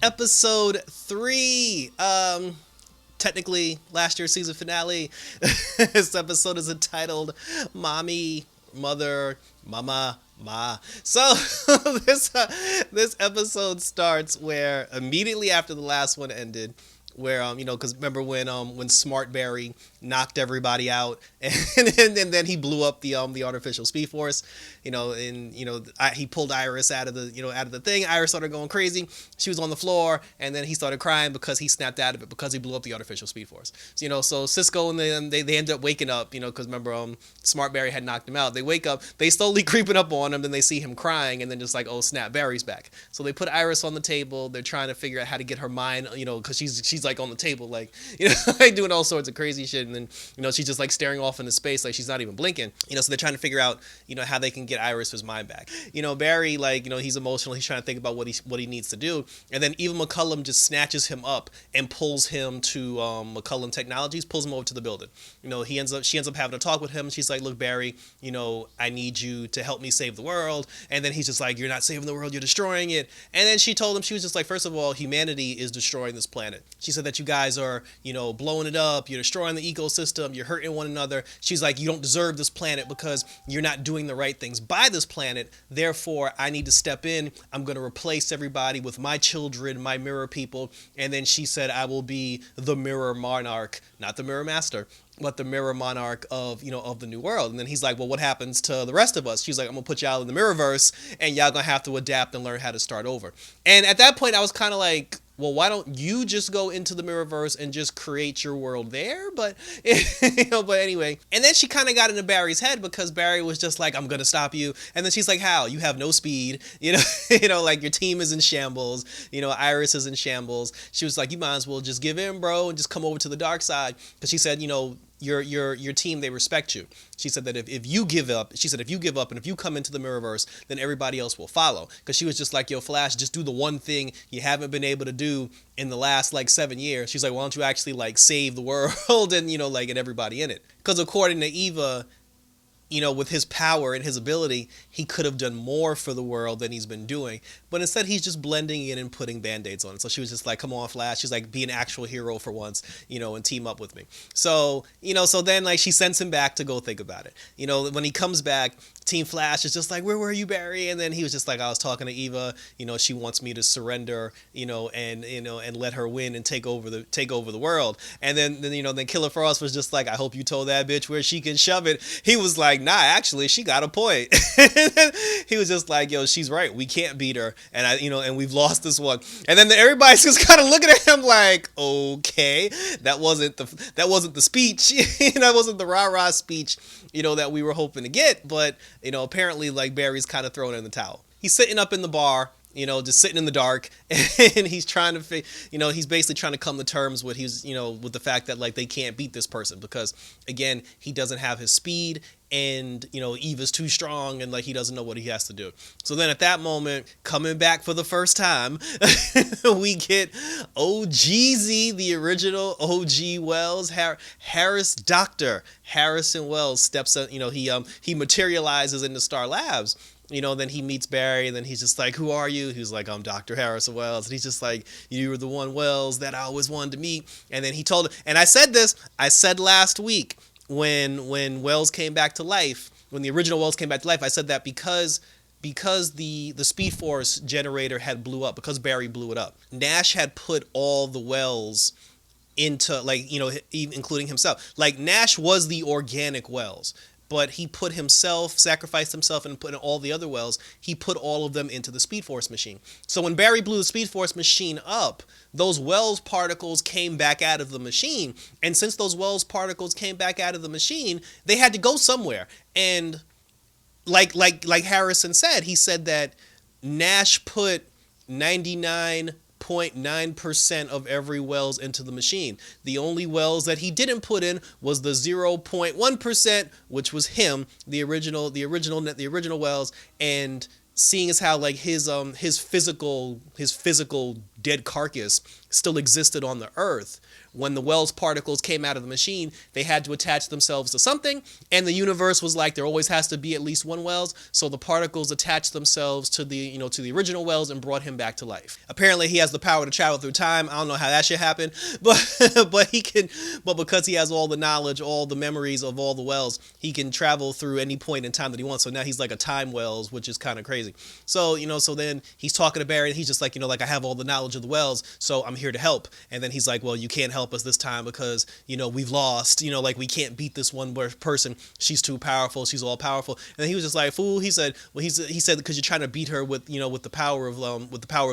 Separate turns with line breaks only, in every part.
Episode 3. Technically last year's season finale. This episode is entitled Mommy, Mother, Mama, Ma. So this episode starts where immediately after the last one ended, where because remember when Smart Barry knocked everybody out, and then he blew up the artificial Speed Force, he pulled Iris out of the thing. Iris started going crazy. She was on the floor, and then he started crying because he snapped out of it because he blew up the artificial Speed Force. So Cisco and they end up waking up, because remember Smart Barry had knocked him out. They wake up, they slowly creeping up on him, then they see him crying, and then just like, oh snap, Barry's back. So they put Iris on the table. They're trying to figure out how to get her mind, because she's like on the table, like like doing all sorts of crazy shit, and then she's just like staring off into space, like she's not even blinking. So they're trying to figure out how they can get Iris's mind back. Barry, like, he's emotional. He's trying to think about what he needs to do, and then Eva McCullum just snatches him up and pulls him to McCullum Technologies, pulls him over to the building. She ends up having a talk with him. She's like, look, Barry, I need you to help me save the world. And then he's just like, you're not saving the world, you're destroying it. And then she told him, she was just like, first of all, humanity is destroying this planet. She said that you guys are, blowing it up, you're destroying the ecosystem, you're hurting one another. She's like, you don't deserve this planet because you're not doing the right things by this planet. Therefore, I need to step in. I'm going to replace everybody with my children, my mirror people. And then she said, I will be the mirror monarch, not the mirror master, but the mirror monarch of the new world. And then he's like, well, what happens to the rest of us? She's like, I'm gonna put y'all in the mirrorverse, and y'all gonna have to adapt and learn how to start over. And at that point I was kind of like, well, why don't you just go into the mirrorverse and just create your world there? But but anyway. And then she kind of got into Barry's head, because Barry was just like, I'm gonna stop you. And then she's like, how? You have no speed. Like your team is in shambles. Iris is in shambles. She was like, you might as well just give in, bro, and just come over to the dark side. Because she said, your team, they respect you. She said that if you give up, and if you come into the mirrorverse, then everybody else will follow. Because she was just like, yo, Flash, just do the one thing you haven't been able to do in the last like 7 years. She's like, why don't you actually like save the world and and everybody in it? Because according to Eva, with his power and his ability, he could have done more for the world than he's been doing. But instead, he's just blending in and putting Band-Aids on it. So she was just like, come on, Flash. She's like, be an actual hero for once, and team up with me. So, so then like she sends him back to go think about it. When he comes back, Team Flash is just like, where were you, Barry? And then he was just like, I was talking to Eva, she wants me to surrender, and let her win and take over the world. And then Killer Frost was just like, I hope you told that bitch where she can shove it. He was like, nah, actually, she got a point. He was just like, yo, she's right. We can't beat her. And and we've lost this one. And then everybody's just kind of looking at him like, okay, that wasn't the speech. That wasn't the rah-rah speech, that we were hoping to get. But, apparently like Barry's kind of throwing in the towel. He's sitting up in the bar, just sitting in the dark, and he's trying to, he's basically trying to come to terms with with the fact that like they can't beat this person because again, he doesn't have his speed, and Eva's too strong, and like he doesn't know what he has to do. So then at that moment, coming back for the first time, we get OGZ, the original OG Wells, Dr. Harrison Wells steps up. He materializes into Star Labs. Then he meets Barry, and then he's just like, who are you? He's like, I'm Dr. Harrison Wells. And he's just like, you were the one, Wells, that I always wanted to meet. And then he told him, and I said last week when Wells came back to life, when the original Wells came back to life, I said that because the Speed Force generator had blew up, because Barry blew it up, Nash had put all the Wells into, like, including himself. Like, Nash was the organic Wells, but he put himself, sacrificed himself, and put in all the other Wells. He put all of them into the Speed Force machine. So when Barry blew the Speed Force machine up, those Wells particles came back out of the machine. And since those Wells particles came back out of the machine, they had to go somewhere. And like Harrison said, he said that Nash put 99.9% of every Wells into the machine. The only Wells that he didn't put in was the 0.1%, which was him, the original Wells. And seeing as how like his physical dead carcass still existed on the Earth. When the Wells particles came out of the machine, they had to attach themselves to something, and the universe was like, there always has to be at least one Wells, so the particles attached themselves to the, to the original Wells and brought him back to life. Apparently, he has the power to travel through time. I don't know how that shit happened, but he can, but because he has all the knowledge, all the memories of all the Wells, he can travel through any point in time that he wants. So now he's like a time Wells, which is kind of crazy. So, so then he's talking to Barry, and he's just like, like, I have all the knowledge of the Wells, so I'm here to help. And then he's like, well, you can't help us this time because, we've lost, like, we can't beat this one person. She's too powerful. She's all powerful. And then he was just like, fool. He said, well, he said, because you're trying to beat her with, with the power of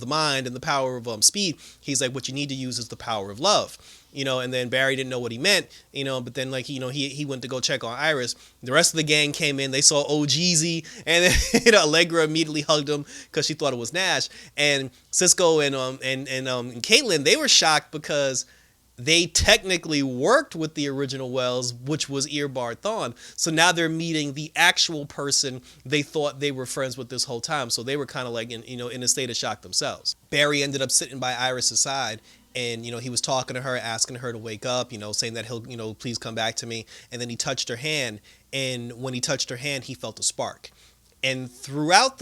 the mind and the power of speed. He's like, what you need to use is the power of love. And then Barry didn't know what he meant, but then like, he went to go check on Iris. The rest of the gang came in, they saw OGZ, and then, Allegra immediately hugged him because she thought it was Nash. And Cisco and Caitlin, they were shocked because they technically worked with the original Wells, which was Eobard Thawne. So now they're meeting the actual person they thought they were friends with this whole time. So they were kind of like in a state of shock themselves. Barry ended up sitting by Iris's side, and, he was talking to her, asking her to wake up, saying that he'll, please come back to me. And then he touched her hand. And when he touched her hand, he felt a spark. And throughout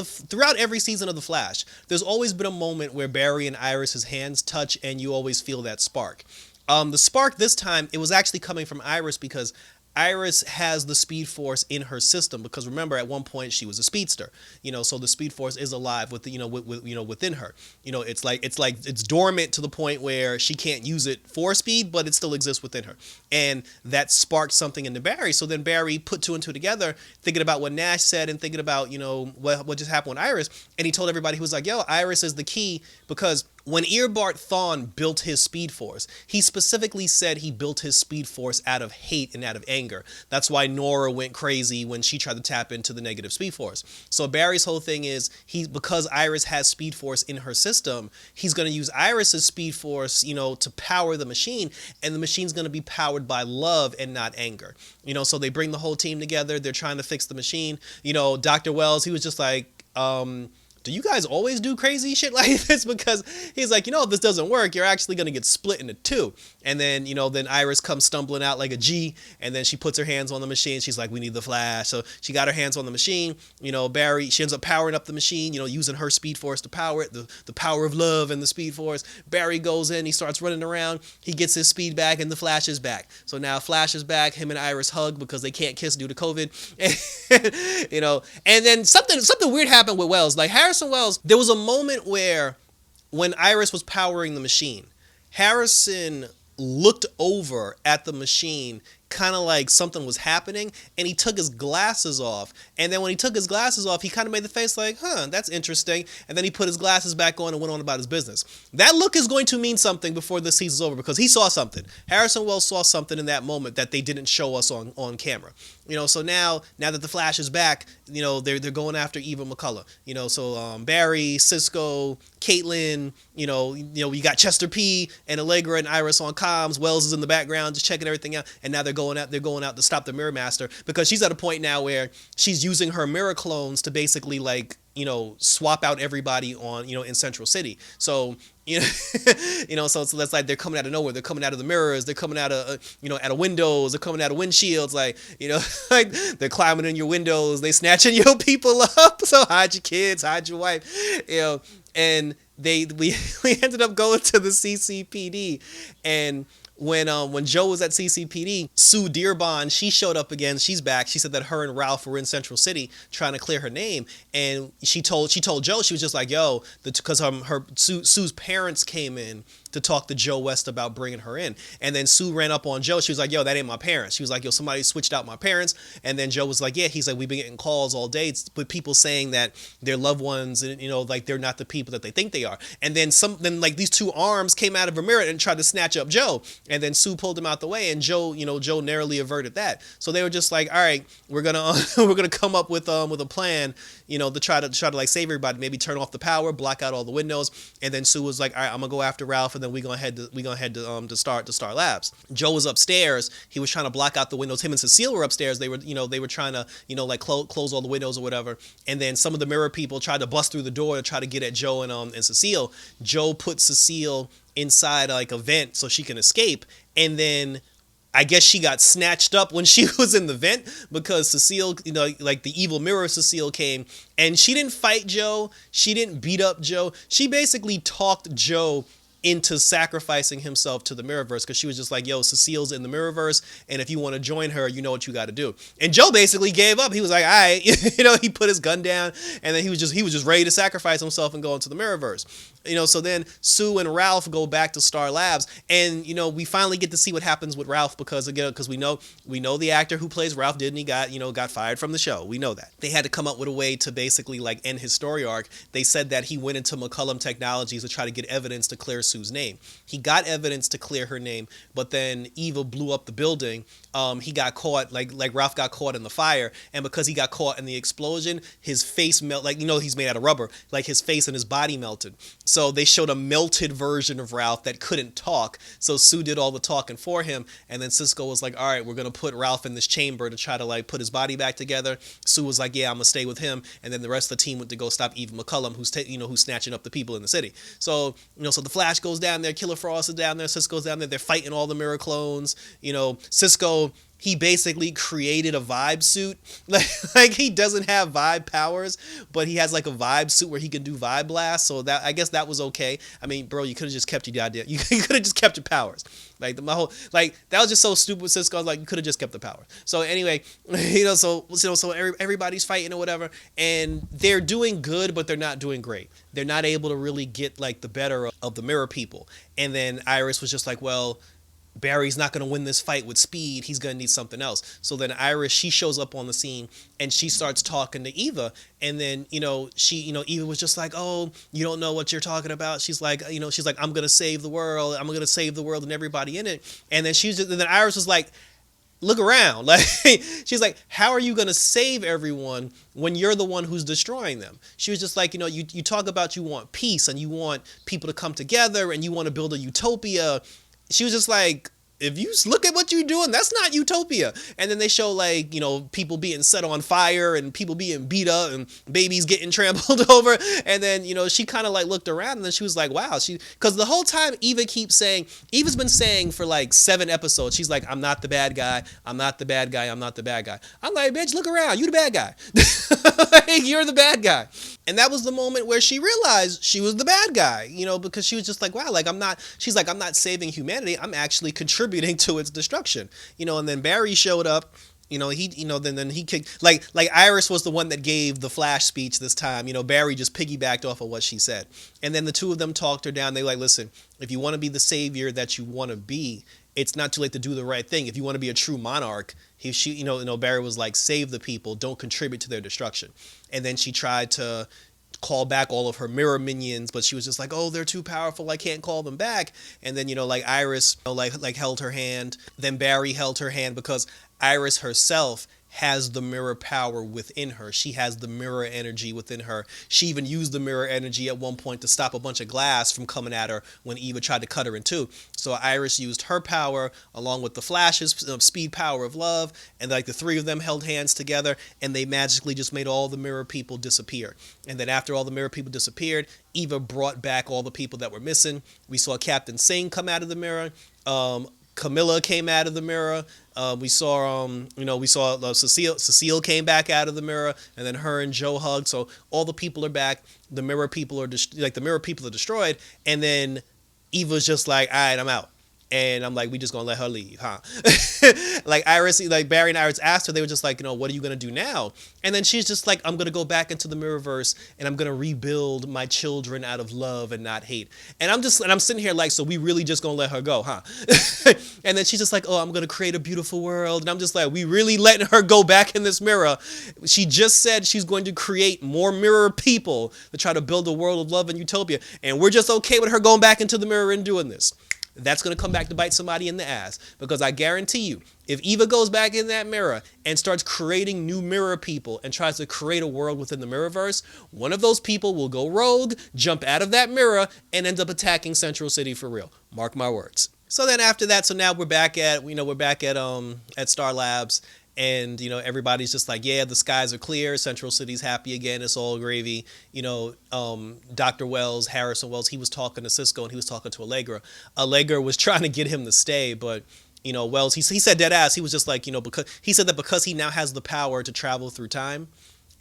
every season of The Flash, there's always been a moment where Barry and Iris's hands touch, and you always feel that spark. The spark this time, it was actually coming from Iris because Iris has the Speed Force in her system, because remember at one point she was a speedster, so the Speed Force is alive with within her. It's dormant to the point where she can't use it for speed, but it still exists within her. And that sparked something into Barry. So then Barry put two and two together, thinking about what Nash said and thinking about, what just happened with Iris. And he told everybody, he was like, yo, Iris is the key, because when Eobard Thawne built his Speed Force, he specifically said he built his Speed Force out of hate and out of anger. That's why Nora went crazy when she tried to tap into the negative Speed Force. So Barry's whole thing is, because Iris has Speed Force in her system, he's going to use Iris's Speed Force, to power the machine, and the machine's going to be powered by love and not anger. So they bring the whole team together. They're trying to fix the machine. Dr. Wells, he was just like, do you guys always do crazy shit like this? Because he's like, if this doesn't work, you're actually going to get split into two. And then, then Iris comes stumbling out like a G, and then she puts her hands on the machine. She's like, we need the Flash. So she got her hands on the machine. Barry, she ends up powering up the machine, using her Speed Force to power it, the power of love and the Speed Force. Barry goes in, he starts running around, he gets his speed back, and the Flash is back. So now Flash is back, him and Iris hug because they can't kiss due to COVID. And then something weird happened with Wells. Like Harrison Wells, there was a moment where when Iris was powering the machine, Harrison looked over at the machine kind of like something was happening, and he took his glasses off. And then when he took his glasses off, he kind of made the face like, that's interesting. And then he put his glasses back on and went on about his business. That look is going to mean something before this season's over, because he saw something. Harrison Wells saw something in that moment that they didn't show us on camera. So now that the Flash is back, they're going after Eva McCullough. So Barry, Cisco, Caitlin, you got Chester P and Allegra and Iris on comms. Wells is in the background just checking everything out, and now they're going out to stop the Mirror Master, because she's at a point now where she's using her mirror clones to basically swap out everybody on in Central City. So so that's like they're coming out of nowhere. They're coming out of the mirrors. They're coming out of out of windows. They're coming out of windshields. Like they're climbing in your windows. They snatching your people up. So hide your kids, hide your wife. And we ended up going to the CCPD, and when Joe was at CCPD, Sue Dearborn, she showed up again. She's back. She said that her and Ralph were in Central City trying to clear her name, and she told Joe, she was just like, yo, because Sue's parents came in to talk to Joe West about bringing her in. And then Sue ran up on Joe. She was like, yo, that ain't my parents. She was like, yo, somebody switched out my parents. And then Joe was like, yeah. He's like, we've been getting calls all day with people saying that their loved ones, and like they're not the people that they think they are. And then like these two arms came out of a mirror and tried to snatch up Joe. And then Sue pulled him out the way, and Joe narrowly averted that. So they were just like, all right, we're gonna come up with a plan, to try to like save everybody. Maybe turn off the power, block out all the windows. And then Sue was like, all right, I'm gonna go after Ralph, and then we gonna head to Star Labs. Joe was upstairs. He was trying to block out the windows. Him and Cecile were upstairs. They were trying to like close all the windows or whatever. And then some of the mirror people tried to bust through the door to try to get at Joe and Cecile. Joe put Cecile inside like a vent so she can escape, and then I guess she got snatched up when she was in the vent because Cecile, like the evil mirror Cecile came, and she didn't fight Joe. She didn't beat up Joe. She basically talked Joe into sacrificing himself to the Mirrorverse because she was just like, yo, Cecile's in the Mirrorverse, and if you want to join her, you know what you got to do. And Joe basically gave up. He was like, all right, he put his gun down, and then he was just ready to sacrifice himself and go into the Mirrorverse. So then Sue and Ralph go back to Star Labs, and we finally get to see what happens with Ralph because we know the actor who plays Ralph Didney got fired from the show. We know that. They had to come up with a way to basically like end his story arc. They said that he went into McCullum Technologies to try to get evidence to clear Sue's name. He got evidence to clear her name, but then Eva blew up the building. He got caught, like Ralph got caught in the fire, and because he got caught in the explosion, his face melted, he's made out of rubber, like his face and his body melted. So they showed a melted version of Ralph that couldn't talk, so Sue did all the talking for him, and then Cisco was like, all right, we're gonna put Ralph in this chamber to try to like put his body back together. Sue was like, yeah, I'm gonna stay with him, and then the rest of the team went to go stop Eva McCullum, who's snatching up the people in the city. So so the Flash goes down there, Killer Frost is down there, Cisco's down there, they're fighting all the mirror clones. Cisco, he basically created a vibe suit. Like he doesn't have vibe powers, but he has like a vibe suit where he can do vibe blasts. So that, I guess that was okay. I mean, bro, you could have just kept your idea. You could have just kept your powers. Like that was just so stupid. Cisco, I was like, you could have just kept the power. So anyway, so everybody's fighting or whatever, and they're doing good, but they're not doing great. They're not able to really get like the better of the mirror people. And then Iris was just like, well, Barry's not going to win this fight with speed. He's going to need something else. So then Iris, she shows up on the scene and she starts talking to Eva. And then, Eva was just like, oh, you don't know what you're talking about. She's like, I'm going to save the world. I'm going to save the world and everybody in it. And then then Iris was like, look around. Like, she's like, how are you going to save everyone when you're the one who's destroying them? She was just like, you talk about you want peace and you want people to come together and you want to build a utopia. She was just like, if you look at what you're doing, that's not utopia. And then they show like, people being set on fire and people being beat up and babies getting trampled over. And then, she kind of like looked around and then she was like, wow, because the whole time Eva's been saying for like 7 episodes, she's like, I'm not the bad guy. I'm not the bad guy. I'm not the bad guy. I'm like, bitch, look around. You the bad guy. Like, you're the bad guy. And that was the moment where she realized she was the bad guy, because she was just like, wow, like I'm not saving humanity. I'm actually contributing to its destruction, and then Barry showed up, then he kicked, like Iris was the one that gave the Flash speech this time, Barry just piggybacked off of what she said. And then the two of them talked her down. They like, listen, if you want to be the savior that you want to be, it's not too late to do the right thing. If you want to be a true monarch, Barry was like, save the people, don't contribute to their destruction. And then she tried to call back all of her mirror minions, but she was just like, oh, they're too powerful, I can't call them back. And then like Iris like held her hand, then Barry held her hand because Iris herself has the mirror power within her. She has the mirror energy within her. She even used the mirror energy at one point to stop a bunch of glass from coming at her when Eva tried to cut her in two. So Iris used her power along with the Flash's speed power of love, and like the three of them held hands together and they magically just made all the mirror people disappear. And then after all the mirror people disappeared, Eva brought back all the people that were missing. We saw Captain Singh come out of the mirror. Camilla came out of the mirror. We saw Cecile came back out of the mirror, and then her and Joe hugged. So all the people are back. The mirror people are destroyed, and then Eva's just like, all right, I'm out. And I'm like, we just gonna let her leave, huh? Like Barry and Iris asked her, they were just like, what are you gonna do now? And then she's just like, I'm gonna go back into the Mirrorverse and I'm gonna rebuild my children out of love and not hate. And I'm sitting here like, so we really just gonna let her go, huh? And then she's just like, oh, I'm gonna create a beautiful world. And I'm just like, we really letting her go back in this mirror? She just said she's going to create more mirror people to try to build a world of love and utopia. And we're just okay with her going back into the mirror and doing this. That's going to come back to bite somebody in the ass, because I guarantee you, if Eva goes back in that mirror and starts creating new mirror people and tries to create a world within the Mirrorverse, one of those people will go rogue, jump out of that mirror, and end up attacking Central City for real. Mark my words. So then after that, so now we're back at Star Labs, and everybody's just like, yeah, the skies are clear, Central City's happy again, it's all gravy. Dr. Wells, Harrison Wells, he was talking to Cisco and he was talking to Allegra was trying to get him to stay, but Wells, he said dead ass, he was just like, because he said that because he now has the power to travel through time,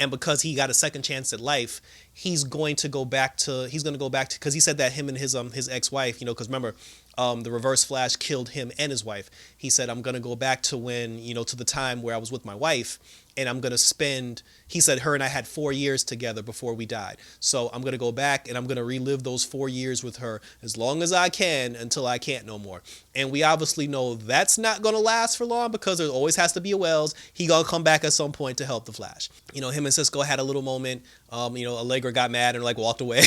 and because he got a second chance at life, he's going to go back to because he said that him and his ex-wife, because remember, the Reverse Flash killed him and his wife. He said, I'm going to go back to when, to the time where I was with my wife, and I'm going to spend, he said, her and I had 4 years together before we died. So I'm going to go back and I'm going to relive those 4 years with her as long as I can until I can't no more. And we obviously know that's not going to last for long because there always has to be a Wells. He going to come back at some point to help the Flash. Him and Cisco had a little moment. Allegra got mad and walked away.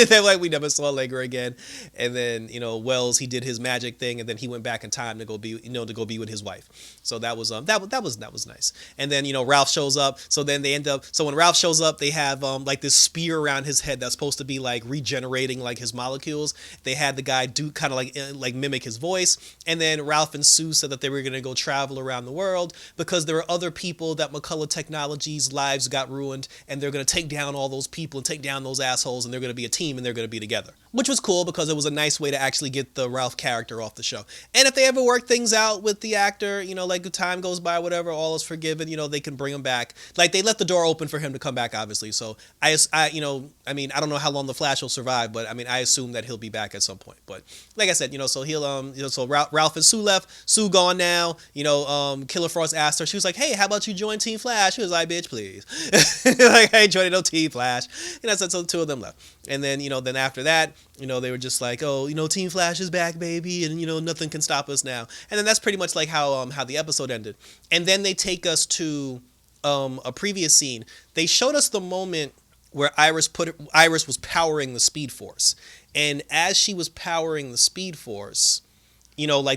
Then we never saw Allegra again. And then, Wells, he did his magic thing, and then he went back in time to go be with his wife. So that was nice. And then, Ralph shows up. So then when Ralph shows up, they have this spear around his head that's supposed to be regenerating his molecules. They had the guy do kind of like mimic his voice. And then Ralph and Sue said that they were going to go travel around the world because there are other people that McCullough Technologies' lives got ruined, and they're going to take down all those people and take down those assholes, and they're going to be a team and they're going to be together, which was cool because it was a nice way to actually get the Ralph character off the show. And if they ever work things out with the actor, the time goes by, whatever, all is forgiven, they can bring him back. They let the door open for him to come back, obviously. So I don't know how long the Flash will survive, but I assume that he'll be back at some point. But like I said, so he'll so Ralph and Sue left. Sue gone now. Killer Frost asked her. She was like, "Hey, how about you join Team Flash?" She was like, "Bitch, please." I ain't joining no Team Flash. And that's so the two of them left. And then then after that, they were just like, "Oh, Team Flash is back, baby, and nothing can stop us now." And then that's pretty much how the episode ended. And then they take us to a previous scene. They showed us the moment where Iris was powering the Speed Force, and as she was powering the Speed Force,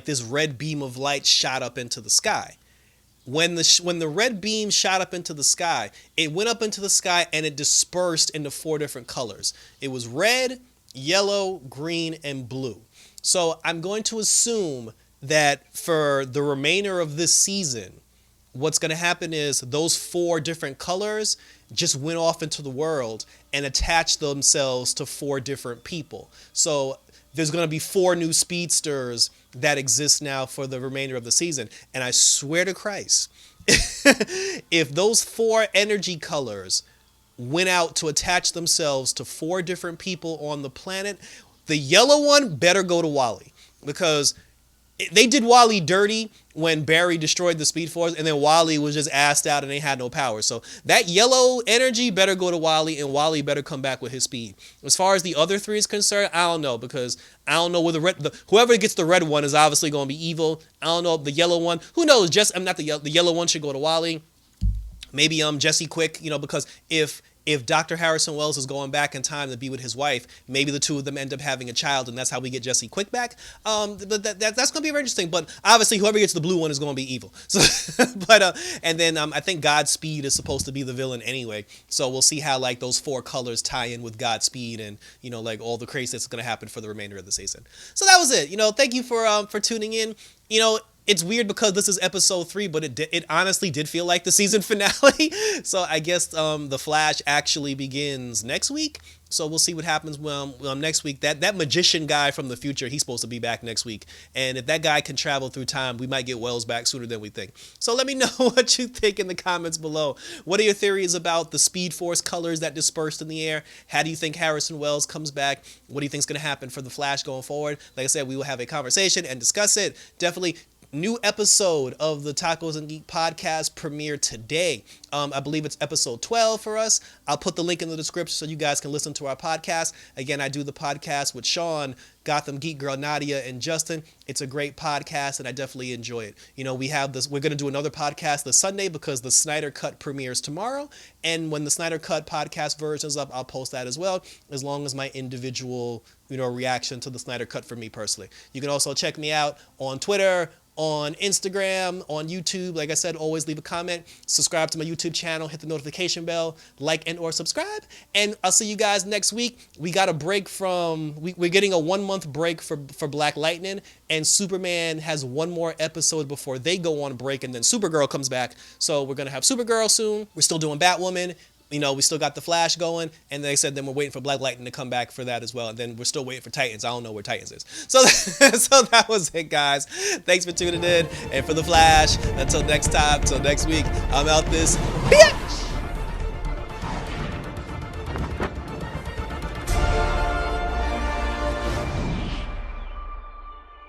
this red beam of light shot up into the sky. When the red beam shot up into the sky, it went up into the sky and it dispersed into 4 different colors. It was red, yellow, green, and blue. So I'm going to assume that for the remainder of this season, what's going to happen is those 4 different colors just went off into the world and attached themselves to 4 different people. So there's going to be 4 new speedsters that exist now for the remainder of the season. And I swear to Christ, if those 4 energy colors went out to attach themselves to 4 different people on the planet, the yellow one better go to Wally, because they did Wally dirty when Barry destroyed the Speed Force, and then Wally was just assed out and they had no power. So that yellow energy better go to Wally, and Wally better come back with his speed. As far as the other 3 is concerned, I don't know, because I don't know where whoever gets the red one is obviously going to be evil. I don't know, the yellow one, who knows? The yellow one should go to Wally. Maybe Jesse Quick, because if Dr. Harrison Wells is going back in time to be with his wife, maybe the two of them end up having a child, and that's how we get Jesse Quick back. But that's going to be very interesting. But obviously, whoever gets the blue one is going to be evil. So, and then I think Godspeed is supposed to be the villain anyway. So we'll see how those 4 colors tie in with Godspeed, and all the crazy that's going to happen for the remainder of the season. So that was it. Thank you for tuning in. It's weird because this is episode 3, but it honestly did feel like the season finale. So I guess the Flash actually begins next week. So we'll see what happens next week. That magician guy from the future, he's supposed to be back next week. And if that guy can travel through time, we might get Wells back sooner than we think. So let me know what you think in the comments below. What are your theories about the Speed Force colors that dispersed in the air? How do you think Harrison Wells comes back? What do you think is going to happen for the Flash going forward? Like I said, we will have a conversation and discuss it. Definitely. New episode of the Tacos and Geek podcast premiere today. I believe it's episode 12 for us. I'll put the link in the description so you guys can listen to our podcast. Again, I do the podcast with Sean, Gotham Geek Girl Nadya, and Justin. It's a great podcast, and I definitely enjoy it. We have this. We're going to do another podcast this Sunday because the Snyder Cut premieres tomorrow. And when the Snyder Cut podcast version is up, I'll post that as well, as long as my individual, reaction to the Snyder Cut for me personally. You can also check me out on Twitter, on Instagram, on YouTube. Like I said, always leave a comment, subscribe to my YouTube channel, hit the notification bell, like and or subscribe, and I'll see you guys next week. We got a break from, we're getting a 1-month break for Black Lightning, and Superman has one more episode before they go on break, and then Supergirl comes back. So we're gonna have Supergirl soon. We're still doing Batwoman. You know, we still got the Flash going, and they said then we're waiting for Black Lightning to come back for that as well. And then we're still waiting for Titans. I don't know where Titans is. So, so that was it, guys. Thanks for tuning in. And for the Flash, until next time, until next week, I'm out this bitch.